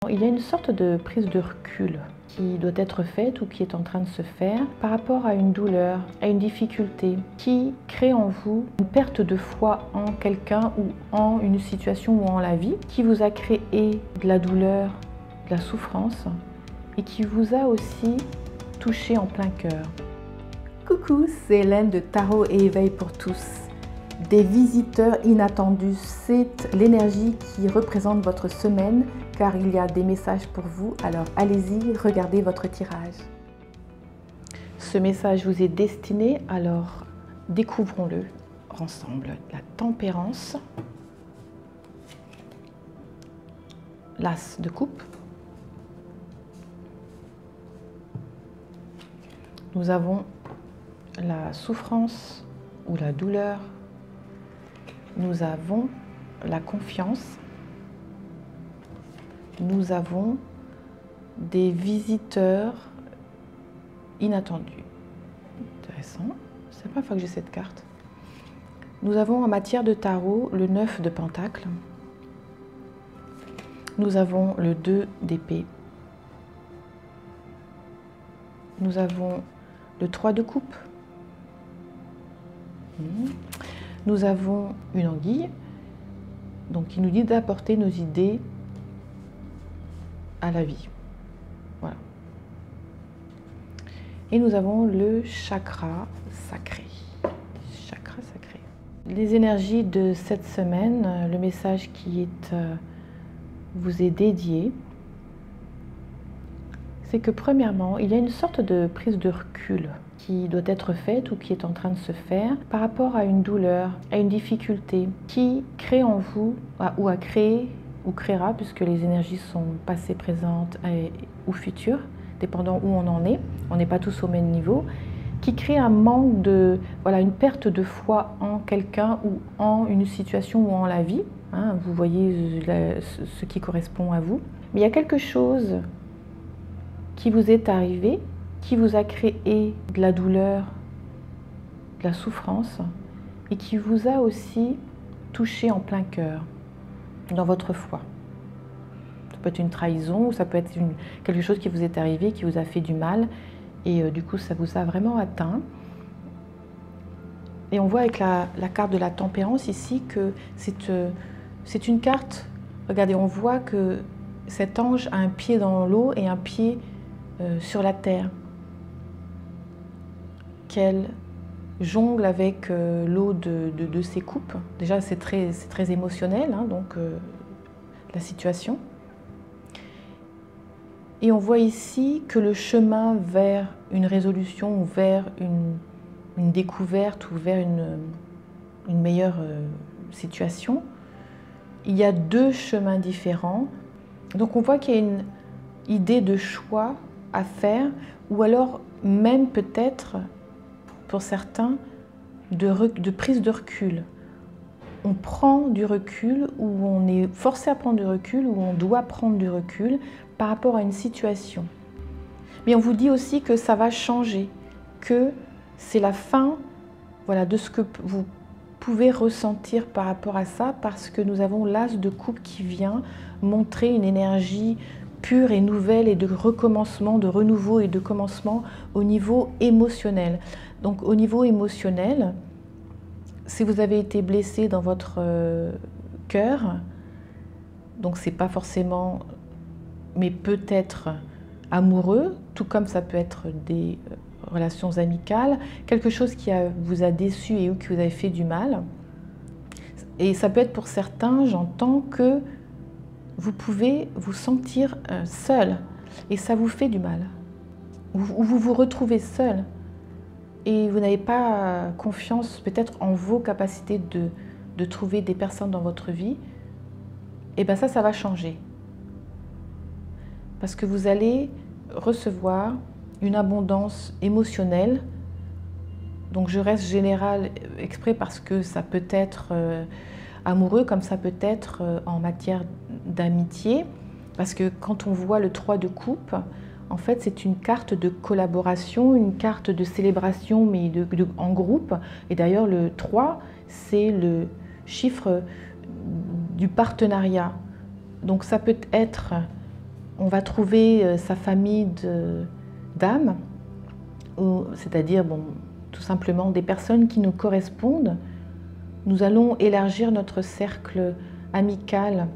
Il y a une sorte de prise de recul qui doit être faite ou qui est en train de se faire par rapport à une douleur, à une difficulté qui crée en vous une perte de foi en quelqu'un ou en une situation ou en la vie, qui vous a créé de la douleur, de la souffrance et qui vous a aussi touché en plein cœur. Coucou, c'est Hélène de Tarot et Éveil pour tous. Des visiteurs inattendus, c'est l'énergie qui représente votre semaine car il y a des messages pour vous, alors allez-y, regardez votre tirage. Ce message vous est destiné, alors découvrons-le ensemble. La tempérance, l'as de coupe, nous avons la souffrance ou la douleur, nous avons la confiance, nous avons des visiteurs inattendus. Intéressant, c'est la première fois que j'ai cette carte. Nous avons en matière de tarot le 9 de Pentacles, nous avons le 2 d'épée, nous avons le 3 de coupe, nous avons une anguille, donc qui nous dit d'apporter nos idées à la vie. Voilà. Et nous avons le chakra sacré. Chakra sacré. Les énergies de cette semaine, le message qui vous est dédié, c'est que premièrement, il y a une sorte de prise de recul qui doit être faite ou qui est en train de se faire par rapport à une douleur, à une difficulté qui crée en vous, ou a créé, ou créera, puisque les énergies sont passées, présentes ou futures, dépendant où on en est, on n'est pas tous au même niveau, qui crée un manque de, voilà, une perte de foi en quelqu'un ou en une situation ou en la vie, hein, vous voyez ce qui correspond à vous. Mais il y a quelque chose qui vous est arrivé, qui vous a créé de la douleur, de la souffrance, et qui vous a aussi touché en plein cœur, dans votre foi. Ça peut être une trahison, ou ça peut être quelque chose qui vous est arrivé, qui vous a fait du mal, et du coup ça vous a vraiment atteint. Et on voit avec la carte de la tempérance ici que c'est une carte, regardez, on voit que cet ange a un pied dans l'eau et un pied sur la terre, qu'elle jongle avec l'eau de ses coupes. Déjà c'est très émotionnel, hein, donc la situation. Et on voit ici que le chemin vers une résolution ou vers une découverte ou vers une meilleure situation, il y a deux chemins différents. Donc on voit qu'il y a une idée de choix à faire, ou alors même peut-être pour certains de prise de recul. On prend du recul, ou on est forcé à prendre du recul, ou on doit prendre du recul par rapport à une situation. Mais on vous dit aussi que ça va changer, que c'est la fin, voilà, de ce que vous pouvez ressentir par rapport à ça, parce que nous avons l'as de coupe qui vient montrer une énergie pure et nouvelle et de recommencement, de renouveau et de commencement au niveau émotionnel. Donc au niveau émotionnel, si vous avez été blessé dans votre cœur, donc c'est pas forcément, mais peut-être amoureux, tout comme ça peut être des relations amicales, quelque chose qui vous a déçu et ou qui vous a fait du mal. Et ça peut être pour certains, j'entends que vous pouvez vous sentir seul et ça vous fait du mal. Ou vous vous retrouvez seul et vous n'avez pas confiance peut-être en vos capacités de trouver des personnes dans votre vie. Et bien ça va changer. Parce que vous allez recevoir une abondance émotionnelle. Donc je reste générale exprès parce que ça peut être amoureux comme ça peut être en matière d'amitié. Parce que quand on voit le 3 de coupe, en fait c'est une carte de collaboration, une carte de célébration mais en groupe. Et d'ailleurs le 3 c'est le chiffre du partenariat. Donc ça peut être On va trouver sa famille d'âmes, c'est-à-dire bon, tout simplement des personnes qui nous correspondent. Nous allons élargir notre cercle amical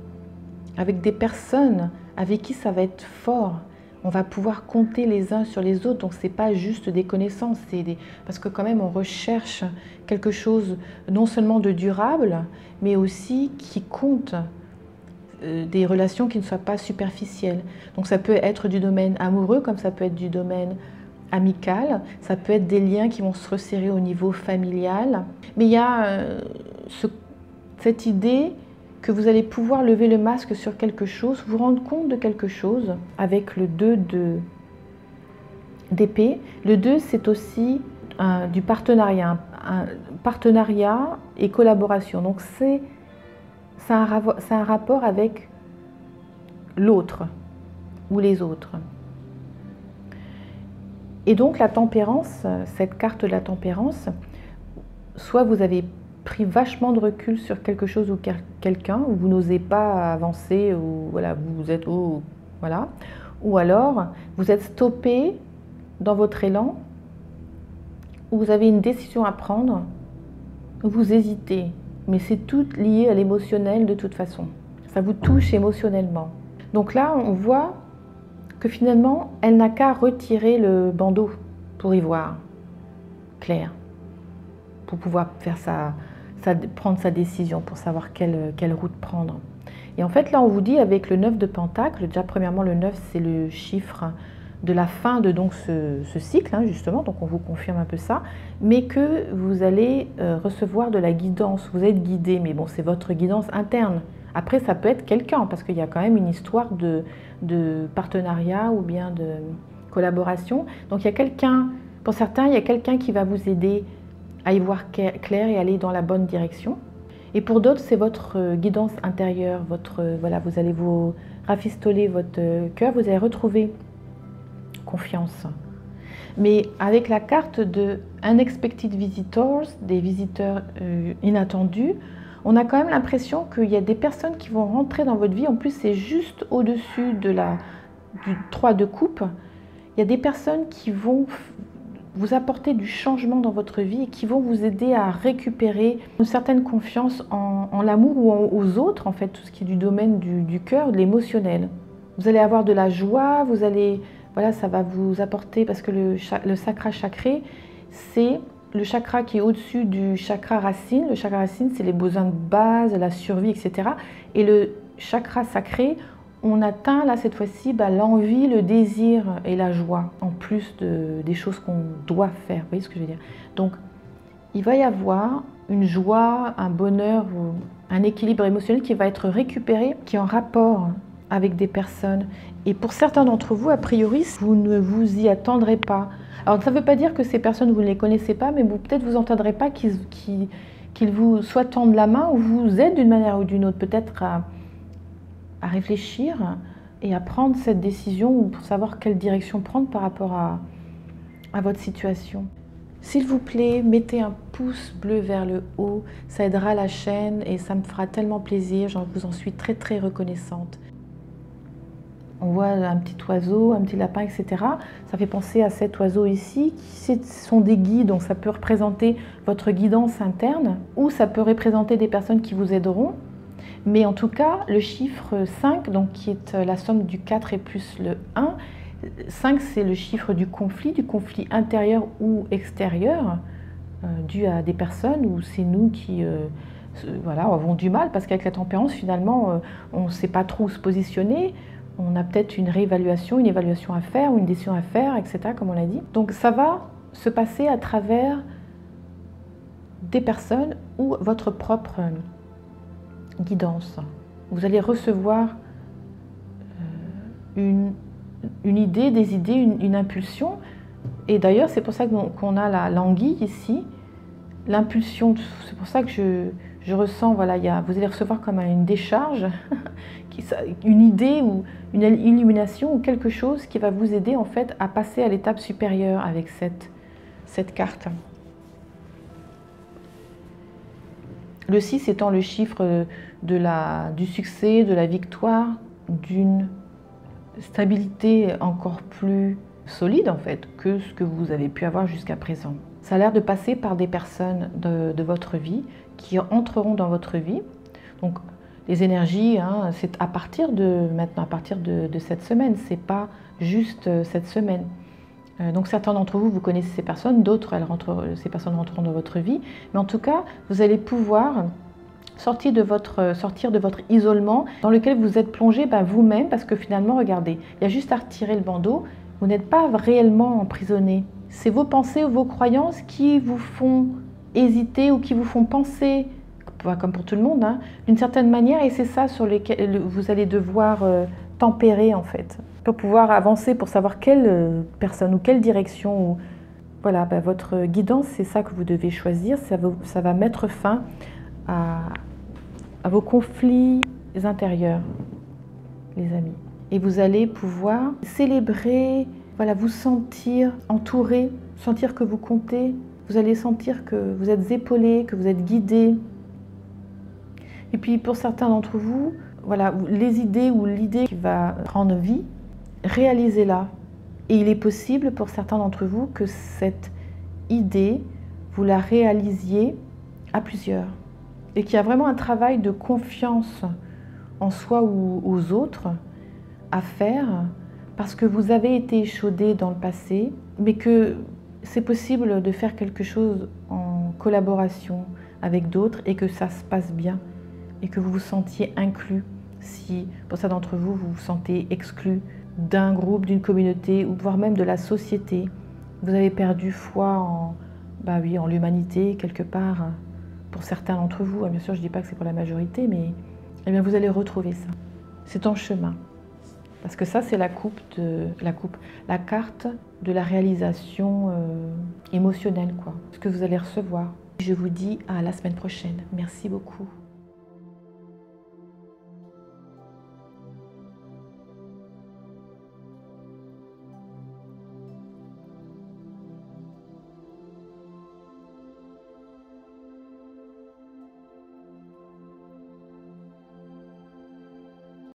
avec des personnes avec qui ça va être fort. On va pouvoir compter les uns sur les autres, donc ce n'est pas juste des connaissances, parce que quand même on recherche quelque chose non seulement de durable, mais aussi qui compte, des relations qui ne soient pas superficielles. Donc ça peut être du domaine amoureux, comme ça peut être du domaine amical, ça peut être des liens qui vont se resserrer au niveau familial. Mais il y a cette idée que vous allez pouvoir lever le masque sur quelque chose, vous rendre compte de quelque chose avec le 2 d'épée. Le 2, c'est aussi du partenariat, partenariat et collaboration. Donc ça a un rapport avec l'autre ou les autres. Et donc la tempérance, cette carte de la tempérance, soit vous avez pris vachement de recul sur quelque chose ou quelqu'un, ou vous n'osez pas avancer, ou voilà, vous êtes voilà, ou alors vous êtes stoppé dans votre élan, ou vous avez une décision à prendre, ou vous hésitez, mais c'est tout lié à l'émotionnel de toute façon. Ça vous touche émotionnellement. Donc là, on voit que finalement, elle n'a qu'à retirer le bandeau pour y voir clair, pour pouvoir faire prendre sa décision, pour savoir quelle route prendre. Et en fait, là, on vous dit avec le 9 de Pentacle, déjà premièrement, le 9, c'est le chiffre de la fin de donc, ce cycle, hein, justement, donc on vous confirme un peu ça, mais que vous allez recevoir de la guidance, vous êtes guidé, mais bon, c'est votre guidance interne. Après, ça peut être quelqu'un, parce qu'il y a quand même une histoire de partenariat ou bien de collaboration. Donc il y a quelqu'un, pour certains, il y a quelqu'un qui va vous aider à y voir clair et aller dans la bonne direction. Et pour d'autres, c'est votre guidance intérieure, voilà, vous allez vous rafistoler votre cœur, vous allez retrouver confiance. Mais avec la carte de Unexpected Visitors, des visiteurs inattendus, on a quand même l'impression qu'il y a des personnes qui vont rentrer dans votre vie. En plus, c'est juste au-dessus du 3 de coupe. Il y a des personnes qui vont vous apporter du changement dans votre vie et qui vont vous aider à récupérer une certaine confiance en l'amour ou aux autres, en fait, tout ce qui est du domaine du cœur, de l'émotionnel. Vous allez avoir de la joie, voilà, ça va vous apporter, parce que le chakra sacré, c'est le chakra qui est au-dessus du chakra racine. Le chakra racine, c'est les besoins de base, la survie, etc. Et le chakra sacré, on atteint là cette fois-ci l'envie, le désir et la joie, en plus des choses qu'on doit faire. Vous voyez ce que je veux dire? Donc, il va y avoir une joie, un bonheur, un équilibre émotionnel qui va être récupéré, qui est en rapport avec des personnes. Et pour certains d'entre vous, a priori, vous ne vous y attendrez pas. Alors, ça ne veut pas dire que ces personnes, vous ne les connaissez pas, mais peut-être vous n'entendrez pas qu'ils vous soit tendent la main ou vous aident d'une manière ou d'une autre, peut-être à réfléchir et à prendre cette décision ou pour savoir quelle direction prendre par rapport à votre situation. S'il vous plaît, mettez un pouce bleu vers le haut, ça aidera la chaîne et ça me fera tellement plaisir, je vous en suis très très reconnaissante. On voit un petit oiseau, un petit lapin, etc. Ça fait penser à cet oiseau ici, qui sont des guides, donc ça peut représenter votre guidance interne, ou ça peut représenter des personnes qui vous aideront. Mais en tout cas, le chiffre 5, donc, qui est la somme du 4 et plus le 1, 5 c'est le chiffre du conflit intérieur ou extérieur, dû à des personnes, ou c'est nous qui voilà, avons du mal, parce qu'avec la tempérance, finalement, on ne sait pas trop où se positionner. On a peut-être une réévaluation, une évaluation à faire ou une décision à faire, etc., comme on l'a dit. Donc ça va se passer à travers des personnes ou votre propre guidance. Vous allez recevoir une idée, des idées, une impulsion. Et d'ailleurs, c'est pour ça qu'on a l'anguille ici, l'impulsion. C'est pour ça que je ressens, voilà, vous allez recevoir comme une décharge, une idée ou une illumination ou quelque chose qui va vous aider en fait à passer à l'étape supérieure avec cette carte. Le 6 étant le chiffre du succès, de la victoire, d'une stabilité encore plus solide en fait que ce que vous avez pu avoir jusqu'à présent. Ça a l'air de passer par des personnes de votre vie qui entreront dans votre vie. Donc les énergies, hein, c'est à partir de maintenant, à partir de cette semaine, c'est pas juste cette semaine. Donc certains d'entre vous, vous connaissez ces personnes, d'autres, ces personnes rentreront dans votre vie. Mais en tout cas, vous allez pouvoir sortir de votre isolement dans lequel vous êtes plongé vous-même, parce que finalement, regardez, il y a juste à retirer le bandeau, vous n'êtes pas réellement emprisonné. C'est vos pensées ou vos croyances qui vous font hésiter ou qui vous font penser, comme pour tout le monde, hein, d'une certaine manière, et c'est ça sur lequel vous allez devoir tempérer en fait, pour pouvoir avancer, pour savoir quelle personne ou quelle direction. Voilà, votre guidance, c'est ça que vous devez choisir, ça va mettre fin à vos conflits intérieurs, les amis. Et vous allez pouvoir célébrer, voilà, vous sentir entouré, sentir que vous comptez. Vous allez sentir que vous êtes épaulé, que vous êtes guidé. Et puis pour certains d'entre vous, voilà, les idées ou l'idée qui va prendre vie, réalisez-la. Et il est possible pour certains d'entre vous que cette idée, vous la réalisiez à plusieurs. Et qu'il y a vraiment un travail de confiance en soi ou aux autres à faire, parce que vous avez été échaudé dans le passé, mais que c'est possible de faire quelque chose en collaboration avec d'autres et que ça se passe bien et que vous vous sentiez inclus. Si pour certains d'entre vous, vous vous sentez exclu d'un groupe, d'une communauté ou voire même de la société, vous avez perdu foi en l'humanité quelque part. Pour certains d'entre vous, bien sûr je ne dis pas que c'est pour la majorité, mais eh bien, vous allez retrouver ça. C'est en chemin. Parce que ça, c'est la carte de la réalisation émotionnelle, quoi. Ce que vous allez recevoir. Je vous dis à la semaine prochaine. Merci beaucoup.